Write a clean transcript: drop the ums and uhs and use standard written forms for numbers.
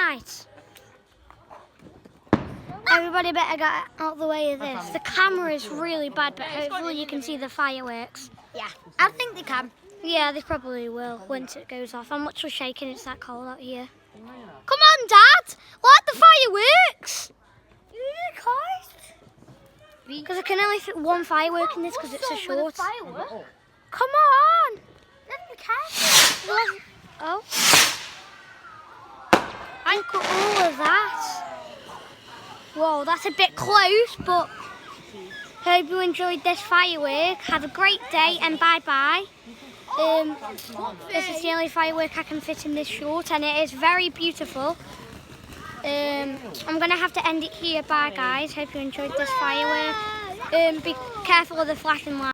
Right. Everybody better get out of the way of this. The camera is really bad, but hopefully you can see the fireworks. Yeah, I think they can. Yeah, they probably will once it goes off. I'm literally shaking, it's that cold out here. Come on, Dad! Light the fireworks! Yeah, guys. Because I can only fit one firework in this because it's so short. Firework? Come on! Let's be careful. Oh. Look at all of that. Whoa, that's a bit close, but hope you enjoyed this firework. Have a great day and bye-bye. This is the only firework I can fit in this short, and it is very beautiful. I'm going to have to end it here. Bye, guys. Hope you enjoyed this firework. Be careful of the flashing lights.